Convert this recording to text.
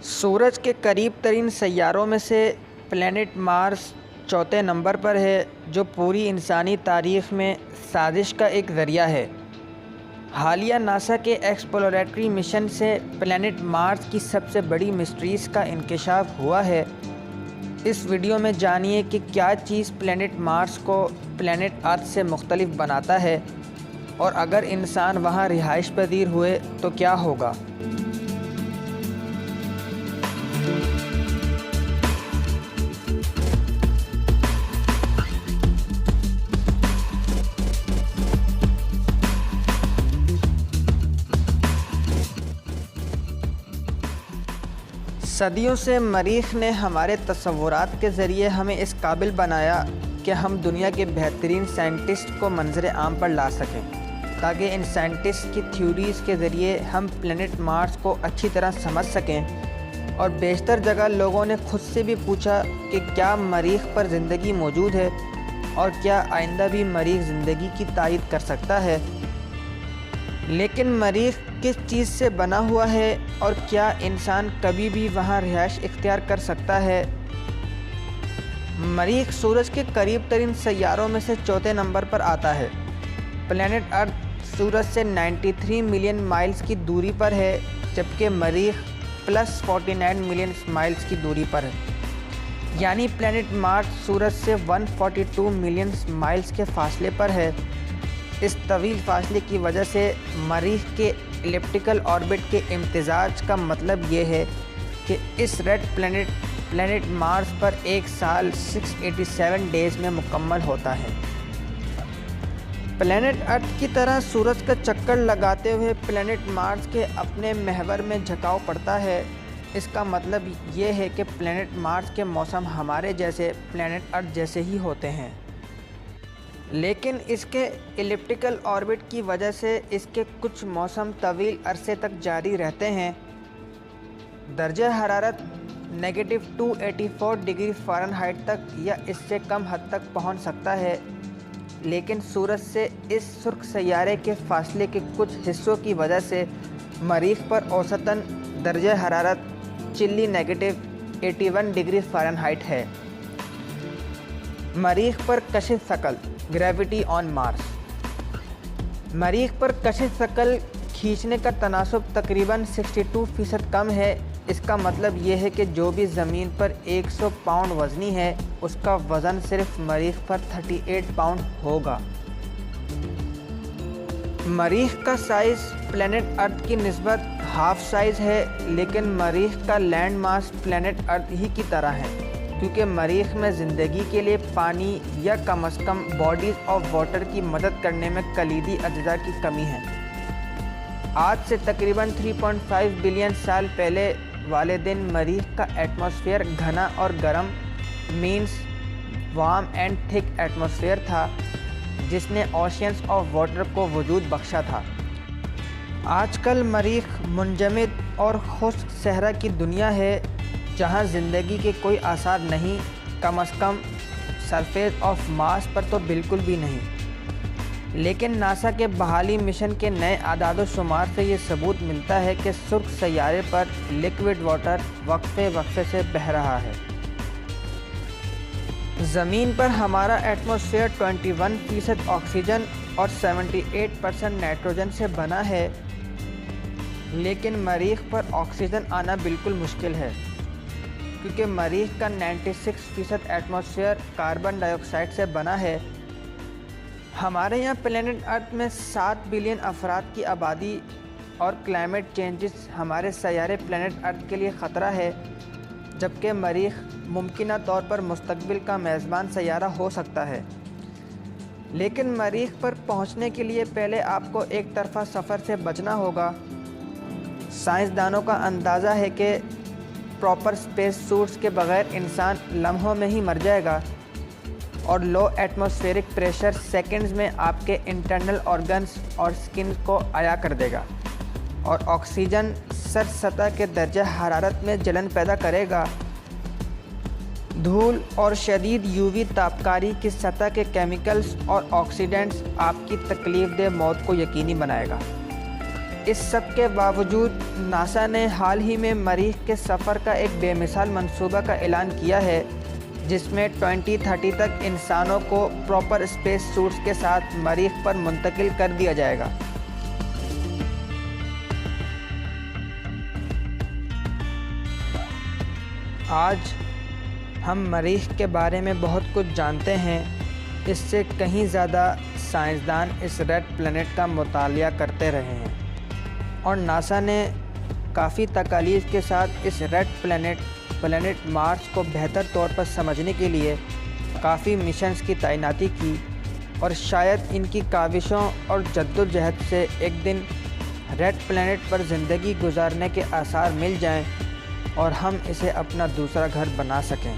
سورج کے قریب ترین سیاروں میں سے پلینٹ مارس چوتھے نمبر پر ہے، جو پوری انسانی تاریخ میں سازش کا ایک ذریعہ ہے۔ حالیہ ناسا کے ایکسپلوریٹری مشن سے پلینٹ مارس کی سب سے بڑی مسٹریز کا انکشاف ہوا ہے۔ اس ویڈیو میں جانیے کہ کیا چیز پلینٹ مارس کو پلینٹ ارتھ سے مختلف بناتا ہے، اور اگر انسان وہاں رہائش پذیر ہوئے تو کیا ہوگا۔ صدیوں سے مریخ نے ہمارے تصورات کے ذریعے ہمیں اس قابل بنایا کہ ہم دنیا کے بہترین سائنٹسٹ کو منظر عام پر لا سکیں، تاکہ ان سائنٹسٹ کی تھیوریز کے ذریعے ہم پلینٹ مارس کو اچھی طرح سمجھ سکیں۔ اور بیشتر جگہ لوگوں نے خود سے بھی پوچھا کہ کیا مریخ پر زندگی موجود ہے، اور کیا آئندہ بھی مریخ زندگی کی تائید کر سکتا ہے۔ لیکن مریخ کس چیز سے بنا ہوا ہے، اور کیا انسان کبھی بھی وہاں رہائش اختیار کر سکتا ہے؟ مریخ سورج کے قریب ترین سیاروں میں سے چوتھے نمبر پر آتا ہے۔ پلینٹ ارتھ سورج سے 93 ملین مائلز کی دوری پر ہے، جبکہ مریخ پلس 49 ملین مائلز کی دوری پر ہے، یعنی پلینٹ مارس سورج سے 142 ملین مائلز کے فاصلے پر ہے۔ اس طویل فاصلے کی وجہ سے مریخ کے ایلپٹیکل آربٹ کے امتزاج کا مطلب یہ ہے کہ اس ریڈ پلینٹ مارس پر ایک سال 687 ڈیز میں مکمل ہوتا ہے۔ پلینٹ ارتھ کی طرح سورج کا چکر لگاتے ہوئے پلینٹ مارس کے اپنے محور میں جھکاؤ پڑتا ہے۔ اس کا مطلب یہ ہے کہ پلینٹ مارس کے موسم ہمارے جیسے پلینٹ ارتھ جیسے ہی ہوتے ہیں، لیکن اس کے ایلپٹیکل آربٹ کی وجہ سے اس کے کچھ موسم طویل عرصے تک جاری رہتے ہیں۔ درجہ حرارت -284 ڈگری فارنہائٹ تک یا اس سے کم حد تک پہنچ سکتا ہے، لیکن سورج سے اس سرخ سیارے کے فاصلے کے کچھ حصوں کی وجہ سے مریخ پر اوسطاً درجہ حرارت چلی -81 ڈگری فارنہائٹ ہے۔ مریخ پر کشش ثقل گریوٹی آن مارس۔ مریخ پر کشش ثقل کھینچنے کا تناسب تقریباً 62% کم ہے۔ اس کا مطلب یہ ہے کہ جو بھی زمین پر 100 پاؤنڈ وزنی ہے، اس کا وزن صرف مریخ پر 38 پاؤنڈ ہوگا۔ مریخ کا سائز پلینٹ ارتھ کی نسبت ہاف سائز ہے، لیکن مریخ کا لینڈ ماس پلینٹ ارتھ ہی کی طرح ہے، کیونکہ مریخ میں زندگی کے لیے پانی یا کم از کم باڈیز آف واٹر کی مدد کرنے میں کلیدی اجزاء کی کمی ہے۔ آج سے تقریباً 3.5 بلین سال پہلے والے دن مریخ کا ایٹماسفیئر گھنا اور گرم وارم اینڈ تھک ایٹماسفیئر تھا، جس نے اوشینز آف واٹر کو وجود بخشا تھا۔ آج کل مریخ منجمد اور خشک صحرا کی دنیا ہے، جہاں زندگی کے کوئی آثار نہیں، کم از کم سرفیس آف مارس پر تو بالکل بھی نہیں۔ لیکن ناسا کے بحالی مشن کے نئے اعداد و شمار سے یہ ثبوت ملتا ہے کہ سرخ سیارے پر لیکوڈ واٹر وقفے سے بہہ رہا ہے۔ زمین پر ہمارا ایٹماسفیئر 21% آکسیجن اور 78% نائٹروجن سے بنا ہے، لیکن مریخ پر آکسیجن آنا بالکل مشکل ہے، کیونکہ مریخ کا 96% ایٹماسفیئر کاربن ڈائی آکسائڈ سے بنا ہے۔ ہمارے یہاں پلینٹ ارتھ میں 7 بلین افراد کی آبادی اور کلائمیٹ چینجز ہمارے سیارے پلینٹ ارتھ کے لیے خطرہ ہے، جبکہ مریخ ممکنہ طور پر مستقبل کا میزبان سیارہ ہو سکتا ہے۔ لیکن مریخ پر پہنچنے کے لیے پہلے آپ کو ایک طرفہ سفر سے بچنا ہوگا۔ سائنسدانوں کا اندازہ ہے کہ پراپر اسپیس سوٹس کے بغیر انسان لمحوں میں ہی مر جائے گا، اور لو ایٹماسفیئرک پریشر سیکنڈز میں آپ کے انٹرنل آرگنز اور سکن کو عیا کر دے گا، اور آکسیجن سرد سطح کے درجہ حرارت میں جلن پیدا کرے گا۔ دھول اور شدید یووی تابکاری کی سطح کے کیمیکلز اور آکسیڈنٹس آپ کی تکلیف دہ موت کو یقینی بنائے گا۔ اس سب کے باوجود ناسا نے حال ہی میں مریخ کے سفر کا ایک بے مثال منصوبہ کا اعلان کیا ہے، جس میں 2030 تک انسانوں کو پراپر اسپیس سوٹس کے ساتھ مریخ پر منتقل کر دیا جائے گا۔ آج ہم مریخ کے بارے میں بہت کچھ جانتے ہیں، اس سے کہیں زیادہ سائنسدان اس ریڈ پلینٹ کا مطالعہ کرتے رہے ہیں، اور ناسا نے کافی تکالیف کے ساتھ اس ریڈ پلینٹ مارس کو بہتر طور پر سمجھنے کے لیے کافی مشنز کی تعیناتی کی، اور شاید ان کی کاوشوں اور جدوجہد سے ایک دن ریڈ پلینٹ پر زندگی گزارنے کے آثار مل جائیں اور ہم اسے اپنا دوسرا گھر بنا سکیں۔